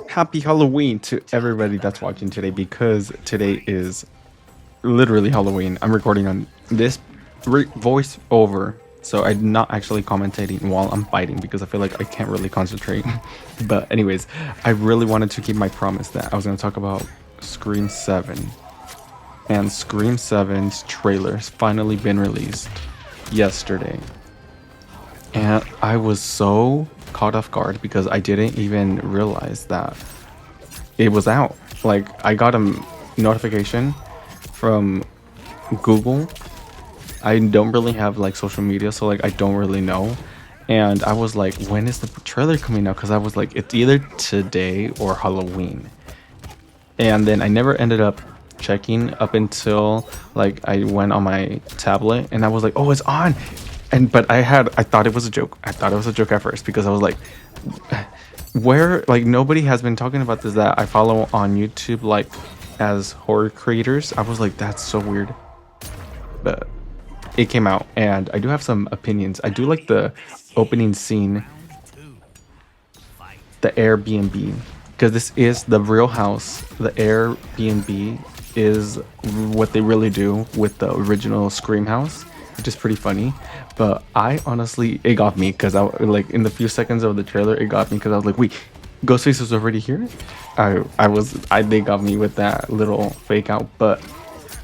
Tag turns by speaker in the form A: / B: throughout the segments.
A: Happy Halloween to everybody that's watching today, because today is literally Halloween. I'm recording on this voice over, so I'm not actually commentating while I'm fighting because I feel like I can't really concentrate. But anyways, I really wanted to keep my promise that I was going to talk about Scream 7. And Scream 7's trailer has finally been released yesterday. And I was so caught off guard because I didn't even realize that it was out. Like, I got a notification from Google. I don't really have like social media, so like I don't really know. And I was like, when is the trailer coming out? Because I was like, it's either today or Halloween. And then I never ended up checking up until like I went on my tablet and I was like, oh, it's on. But I thought it was a joke. I thought it was a joke at first because I was like, where, like, nobody has been talking about this that I follow on YouTube, like, as horror creators. I was like, that's so weird. But it came out and I do have some opinions. I do like the opening scene, the Airbnb, because this is the real house. The Airbnb is what they really do with the original Scream house, which is pretty funny. But I honestly, it got me because I like in the few seconds of the trailer, it got me because I was like, wait, Ghostface is already here. They got me with that little fake out. But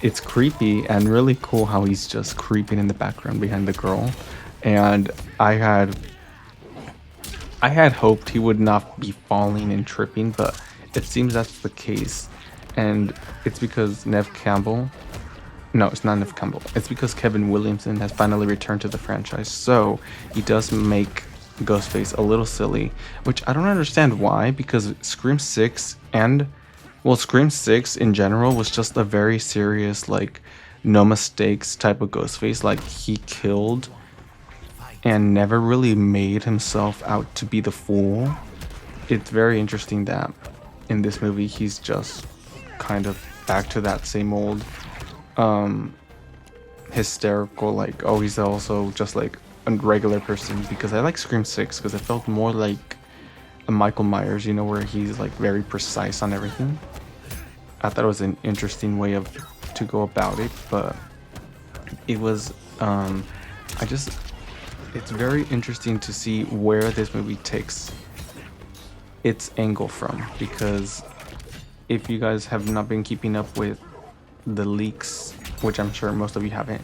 A: it's creepy and really cool how he's just creeping in the background behind the girl. And I had hoped he would not be falling and tripping, but it seems that's the case. And it's because Nev Campbell, no, it's not Nev Campbell. It's because Kevin Williamson has finally returned to the franchise. So he does make Ghostface a little silly, which I don't understand why, because Scream 6 Scream 6 in general was just a very serious, like, no mistakes type of Ghostface. Like, he killed and never really made himself out to be the fool. It's very interesting that in this movie he's just kind of back to that same old hysterical, like, oh, he's also just like a regular person. Because I like Scream 6 because it felt more like a Michael Myers, you know, where he's like very precise on everything. I thought it was an interesting way to go about it, but it was it's very interesting to see where this movie takes its angle from, because if you guys have not been keeping up with the leaks, which I'm sure most of you haven't,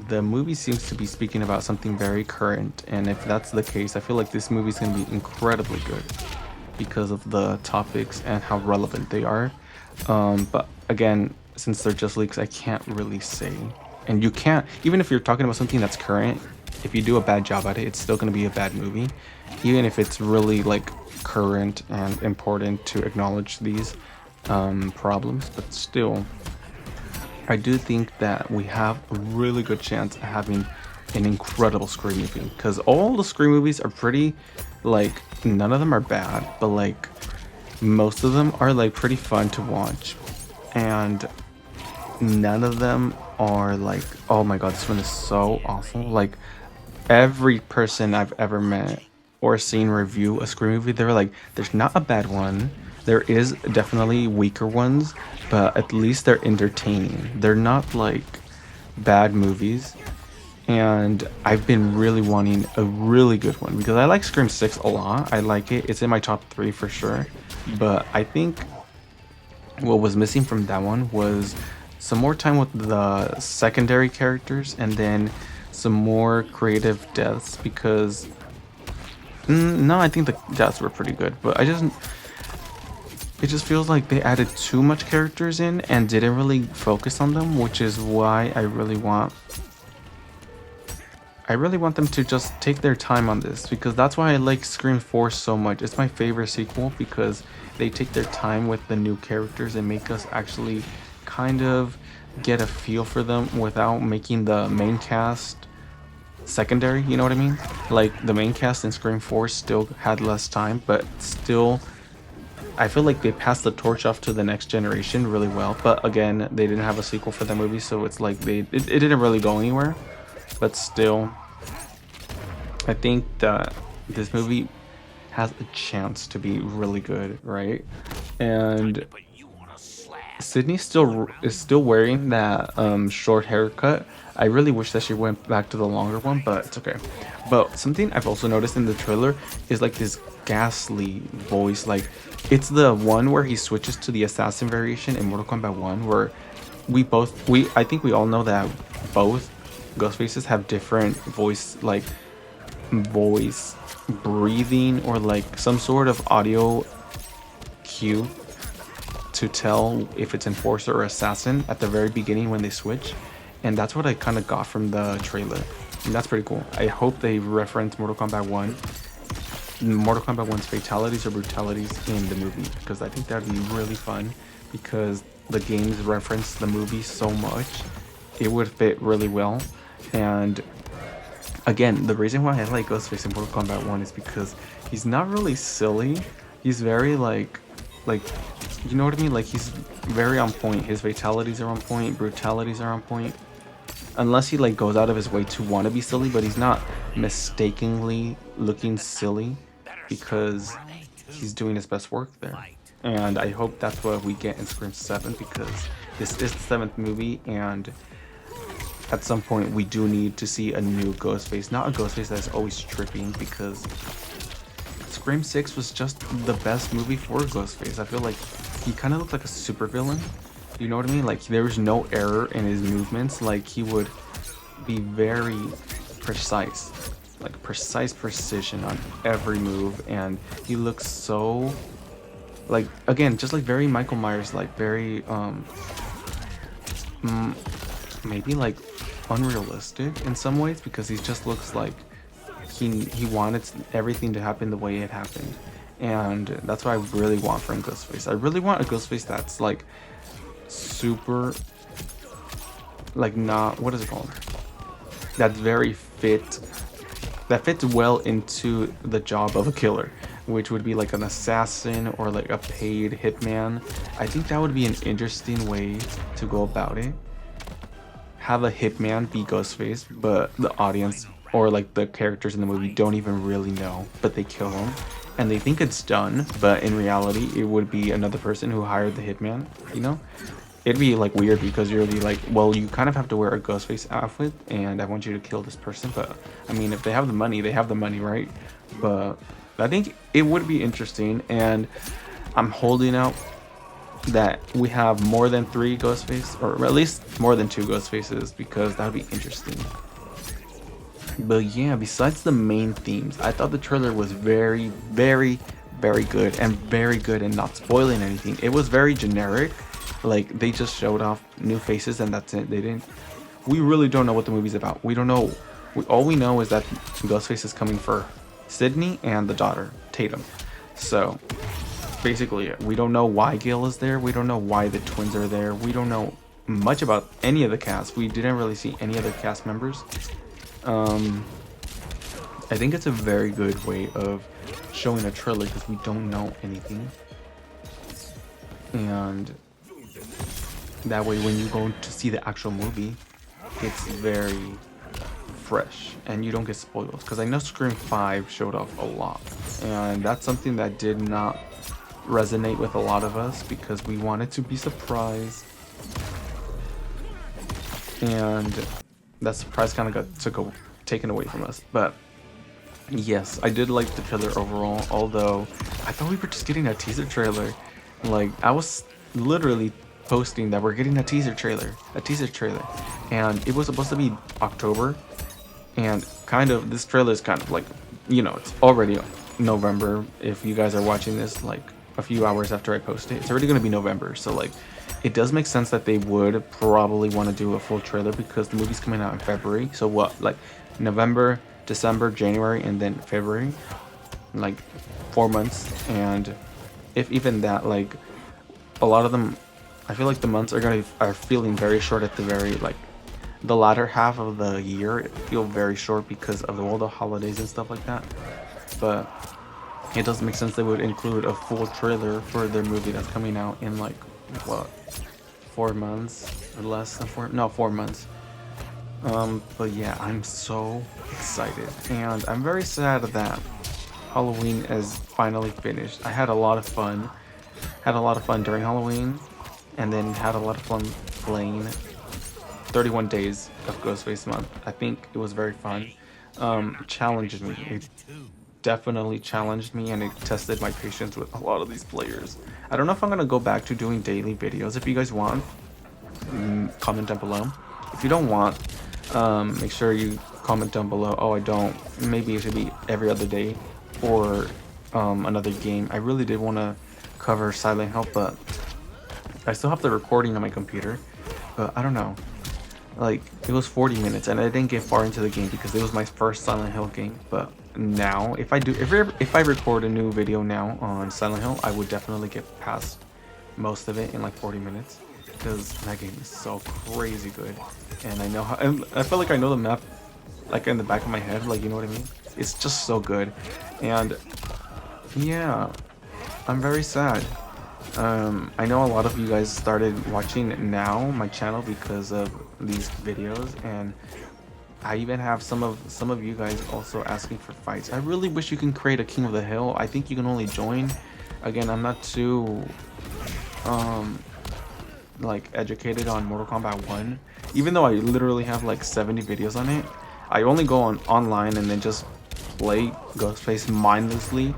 A: the movie seems to be speaking about something very current. And if that's the case, I feel like this movie is going to be incredibly good because of the topics and how relevant they are. But again, since they're just leaks, I can't really say. And you can't, even if you're talking about something that's current, if you do a bad job at it, it's still going to be a bad movie, even if it's really like current and important to acknowledge these problems. But still, I do think that we have a really good chance of having an incredible Scream movie, because all the Scream movies are pretty, like, none of them are bad, but like most of them are like pretty fun to watch, and none of them are like, oh my god, this one is so awful. Like, every person I've ever met or seen review a Scream movie, they're like, there's not a bad one. There is definitely weaker ones, but at least they're entertaining. They're not like bad movies. And I've been really wanting a really good one because I like Scream 6 a lot. I like it. It's in my top 3 for sure. But I think what was missing from that one was some more time with the secondary characters, and then some more creative deaths, because no, I think the deaths were pretty good, but it just feels like they added too much characters in and didn't really focus on them, which is why I really want them to just take their time on this, because that's why I like Scream 4 so much. It's my favorite sequel because they take their time with the new characters and make us actually kind of get a feel for them without making the main cast secondary, you know what I mean? Like, the main cast in Scream 4 still had less time, but still I feel like they passed the torch off to the next generation really well. But again, they didn't have a sequel for that movie, so it's like it didn't really go anywhere. But still, I think that this movie has a chance to be really good, right? And Sydney is still wearing that short haircut. I really wish that she went back to the longer one, but it's okay. But something I've also noticed in the trailer is like this ghastly voice. Like it's the one where he switches to the assassin variation in Mortal Kombat 1 where we I think we all know that both Ghostfaces have different voice breathing or like some sort of audio cue to tell if it's enforcer or assassin at the very beginning when they switch, and that's what I kind of got from the trailer, and that's pretty cool. I hope they reference Mortal Kombat 1, Mortal Kombat 1's fatalities or brutalities in the movie, because I think that'd be really fun, because the games reference the movie so much, it would fit really well. And again, the reason why I like Ghostface in Mortal Kombat 1 is because he's not really silly. He's very like, you know what I mean? Like he's very on point. His fatalities are on point, brutalities are on point. Unless he like goes out of his way to want to be silly, but he's not mistakenly looking silly because he's doing his best work there. And I hope that's what we get in Scream 7, because this is the 7th movie, and at some point we do need to see a new Ghostface, not a Ghostface that's always tripping, because Scream 6 was just the best movie for Ghostface. I feel like he kind of looked like a supervillain. You know what I mean? Like there was no error in his movements. Like he would be very precise, like precise precision on every move, and he looks so like, again, just like very Michael Myers, like very maybe like unrealistic in some ways, because he just looks like he wanted everything to happen the way it happened. And that's what I really want from Ghostface. I really want a Ghostface that's like super, like, not, what is it called, that's very fit, that fits well into the job of a killer, which would be like an assassin or like a paid hitman. I think that would be an interesting way to go about it. Have a hitman be Ghostface, but the audience or like the characters in the movie don't even really know, but they kill him and they think it's done, but in reality it would be another person who hired the hitman, you know? It'd be like weird, because you'll be like, well, you kind of have to wear a Ghostface outfit and I want you to kill this person. But I mean, if they have the money, they have the money, right? But I think it would be interesting, and I'm holding out that we have more than 3 Ghostface, or at least more than 2 Ghostfaces, because that would be interesting. But yeah, besides the main themes, I thought the trailer was very, very, very good, and very good in not spoiling anything. It was very generic. Like they just showed off new faces and that's it. We really don't know what the movie's about. We don't know. All we know is that Ghostface is coming for Sydney and the daughter, Tatum. So basically, we don't know why Gail is there. We don't know why the twins are there. We don't know much about any of the cast. We didn't really see any other cast members. I think it's a very good way of showing a trailer, because we don't know anything. And that way, when you go to see the actual movie, it's very fresh and you don't get spoiled. Because I know Scream 5 showed off a lot, and that's something that did not resonate with a lot of us, because we wanted to be surprised, and that surprise kind of got taken away from us. But yes, I did like the trailer overall, although I thought we were just getting a teaser trailer. Like, I was literally posting that we're getting a teaser trailer, and it was supposed to be October, and kind of this trailer is kind of like, you know, it's already November. If you guys are watching this like a few hours after I post it, it's already going to be November. So like, it does make sense that they would probably want to do a full trailer, because the movie's coming out in February. So what, like November, December, January, and then February, like 4 months. And if even that, like a lot of them, I feel like the months are feeling very short at the very, like the latter half of the year feel very short because of all the holidays and stuff like that. But it doesn't make sense they would include a full trailer for their movie that's coming out in like, what, 4 months or less than 4 months. But yeah, I'm so excited, and I'm very sad that Halloween is finally finished. I had a lot of fun. Had a lot of fun during Halloween, and then had a lot of fun playing 31 days of Ghostface month. I think it was very fun. Challenged me. It definitely challenged me, and it tested my patience with a lot of these players. I don't know if I'm gonna go back to doing daily videos. If you guys want, comment down below. If you don't want, make sure you comment down below. Oh, I don't. Maybe it should be every other day, or another game. I really did want to cover Silent Hill, but I still have the recording on my computer. But I don't know. Like, it was 40 minutes, and I didn't get far into the game because it was my first Silent Hill game. But now, if I record a new video now on Silent Hill, I would definitely get past most of it in like 40 minutes, because that game is so crazy good. And I know how, and I feel like I know the map like in the back of my head, like, you know what I mean? It's just so good. And yeah, I'm very sad. I know a lot of you guys started watching now my channel because of these videos, and I even have some of you guys also asking for fights. I really wish you can create a King of the Hill. I think you can only join. Again, I'm not too like educated on Mortal Kombat 1, even though I literally have like 70 videos on it. I only go on online and then just play Ghostface mindlessly,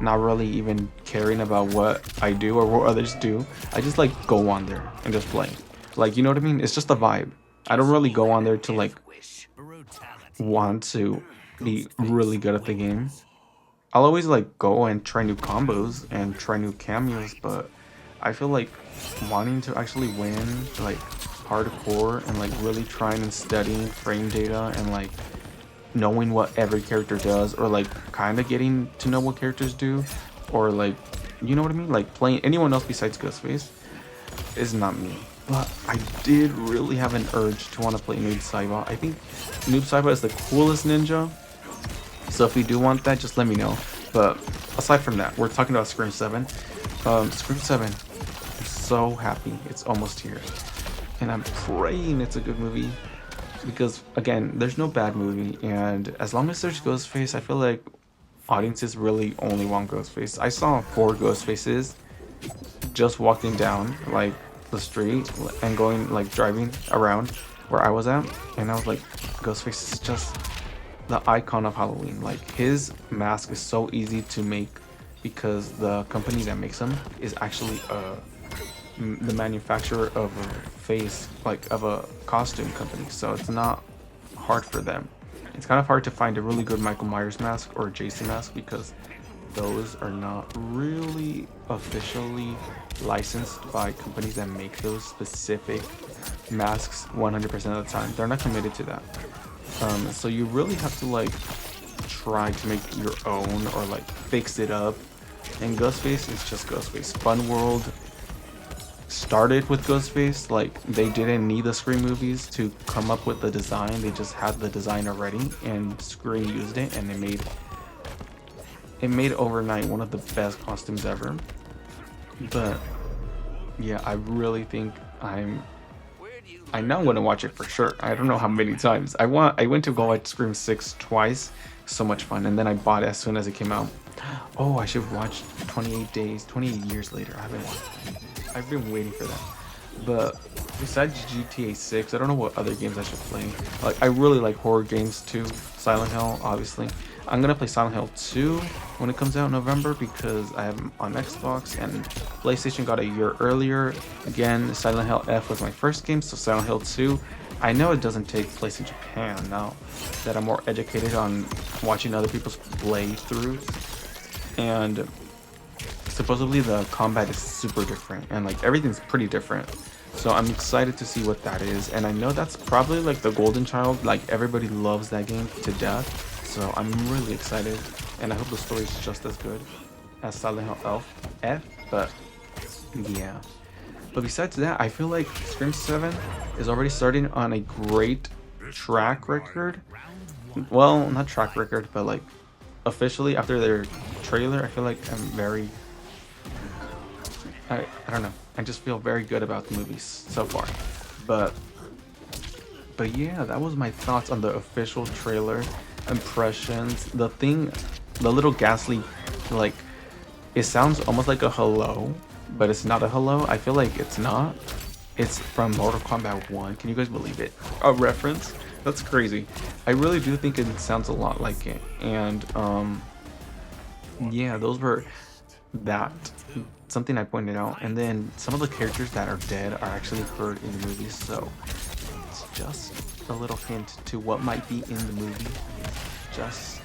A: not really even caring about what I do or what others do. I just like go on there and just play. Like, you know what I mean? It's just a vibe. I don't really go on there to like want to be really good at the game. I'll always like go and try new combos and try new cameos, but I feel like wanting to actually win like hardcore and like really trying and studying frame data and like knowing what every character does, or like kind of getting to know what characters do, or like, you know what I mean, like playing anyone else besides Ghostface is not me. But I did really have an urge to want to play Noob Saiba. I think Noob Saiba is the coolest ninja, so if you do want that, just let me know. But aside from that, we're talking about Scream 7. Scream 7, I'm so happy it's almost here, and I'm praying it's a good movie, because again, there's no bad movie, and as long as there's Ghostface, I feel like audiences really only want Ghostface. I saw 4 Ghostfaces just walking down like the street and going like driving around where I was at, and I was like, Ghostface is just the icon of Halloween. Like, his mask is so easy to make because the company that makes him is actually the manufacturer of a face, like of a costume company, so it's not hard for them. It's kind of hard to find a really good Michael Myers mask or Jason mask because those are not really officially licensed by companies that make those specific masks 100% of the time. They're not committed to that. So you really have to like try to make your own or like fix it up. And Ghostface is just Ghostface. Fun World started with Ghostface. Like, they didn't need the Scream movies to come up with the design. They just had the design already, and Scream used it, and it made overnight one of the best costumes ever. But yeah, I really think I know I'm gonna watch it for sure. I don't know how many times. I went to go watch Scream 6 twice. So much fun. And then I bought it as soon as it came out. Oh, I should watch 28 days, 28 years later. I've been waiting for that. But besides GTA 6, I don't know what other games I should play. Like, I really like horror games too. Silent Hill, obviously. I'm gonna play Silent Hill 2 when it comes out in November because I have them on Xbox, and PlayStation got a year earlier. Again, Silent Hill F was my first game, so Silent Hill 2. I know it doesn't take place in Japan now that I'm more educated on watching other people's playthroughs, and supposedly the combat is super different and like everything's pretty different. So I'm excited to see what that is, and I know that's probably like the golden child. Like, everybody loves that game to death, so I'm really excited, and I hope the story is just as good as Silent Hill F. But yeah. But besides that, I feel like Scream 7 is already starting on a great track record. Well, not track record, but like officially after their trailer, I feel like I'm very... I don't know. I just feel very good about the movies so far. But yeah, that was my thoughts on the official trailer impressions. The thing the little ghastly, like, it sounds almost like a hello, but it's not a hello. I feel like it's not. It's from Mortal Kombat 1. Can you guys believe it? A reference? That's crazy. I really do think it sounds a lot like it. And yeah, those were that something I pointed out. And then some of the characters that are dead are actually heard in the movie, so it's just a little hint to what might be in the movie. Just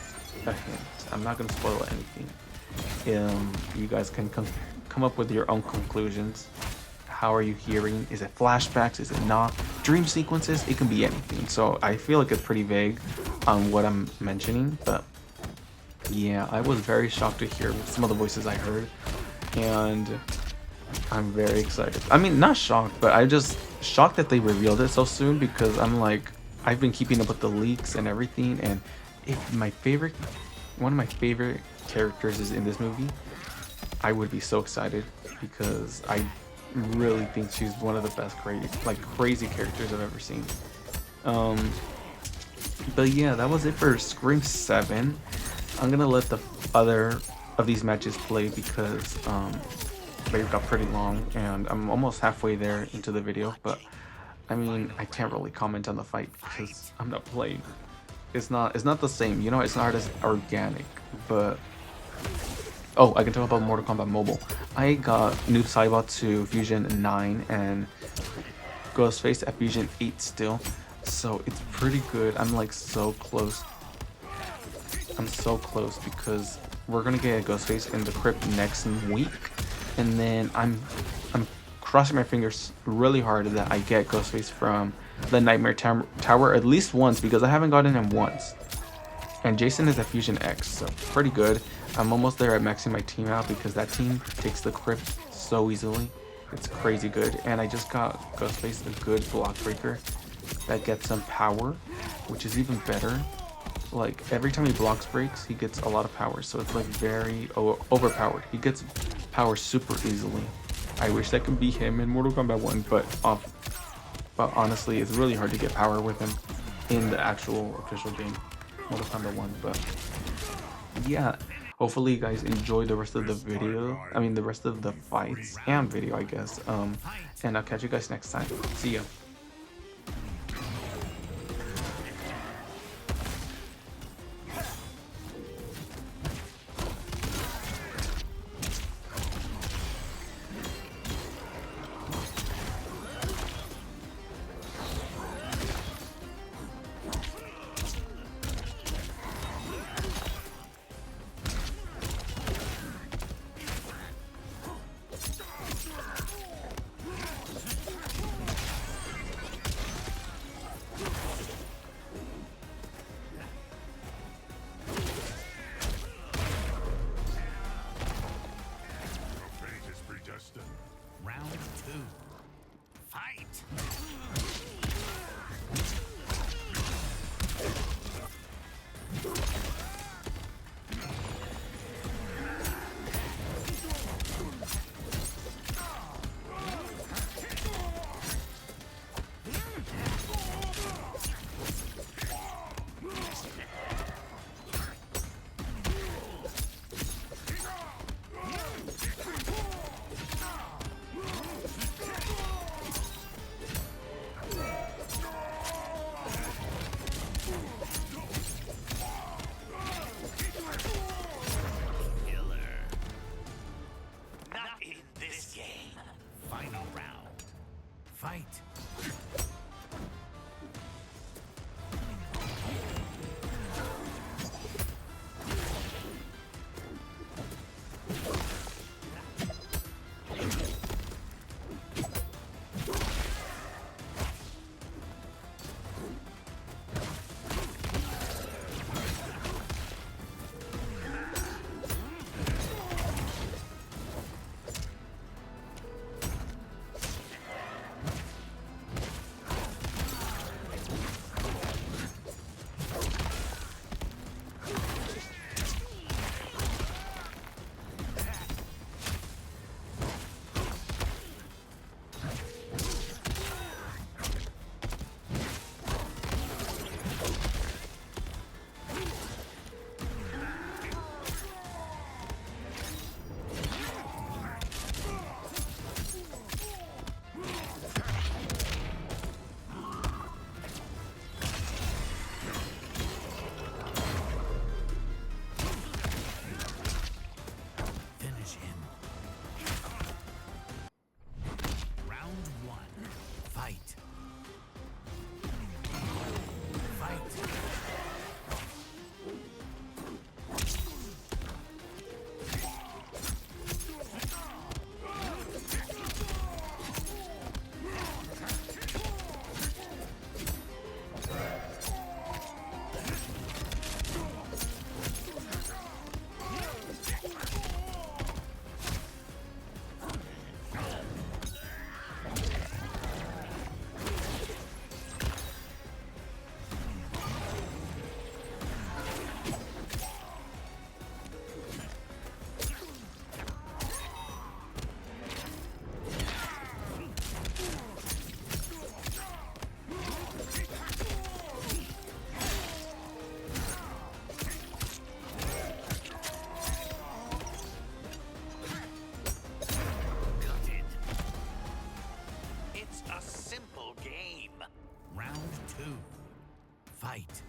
A: a hint. I'm not gonna spoil anything. You guys can come up with your own conclusions. How are you hearing? Is it flashbacks? Is it not? Dream sequences? It can be anything. So I feel like it's pretty vague on what I'm mentioning, but yeah, I was very shocked to hear some of the voices I heard, and I'm very excited. I mean, not shocked, but I just shocked that they revealed it so soon, because I'm like, I've been keeping up with the leaks and everything, and if one of my favorite characters is in this movie, I would be so excited, because I really think she's one of the best crazy characters I've ever seen. But yeah, that was it for Scream 7. I'm gonna let the other of these matches play, because they got pretty long and I'm almost halfway there into the video. But I mean, I can't really comment on the fight because I'm not playing. It's not the same, you know. It's not as organic. But oh, I can talk about Mortal Kombat Mobile. I got Noob Saibot to Fusion 9 and Ghostface at Fusion 8 still, so it's pretty good. I'm like so close. I'm so close, because we're gonna get a Ghostface in the crypt next week, and then I'm crossing my fingers really hard that I get Ghostface from the Nightmare Tower at least once, because I haven't gotten him once. And Jason is at Fusion X, so pretty good. I'm almost there at maxing my team out, because that team takes the crypt so easily. It's crazy good. And I just got Ghostface a good block breaker that gets some power, which is even better. Like, every time he blocks breaks, he gets a lot of power, so it's like very overpowered. He gets power super easily. I wish that could be him in Mortal Kombat 1, but honestly, it's really hard to get power with him in the actual official game, Mortal Kombat 1. But yeah, hopefully you guys enjoy the rest of the video. I mean, the rest of the fights and video, I guess. And I'll catch you guys next time. See ya.
B: fight.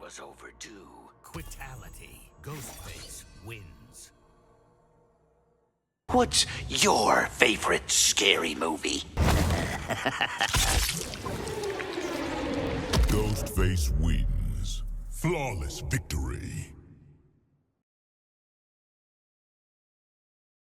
C: Was overdue.
B: Quitality. Ghostface wins.
C: What's your favorite scary movie?
D: Ghostface wins. Flawless victory.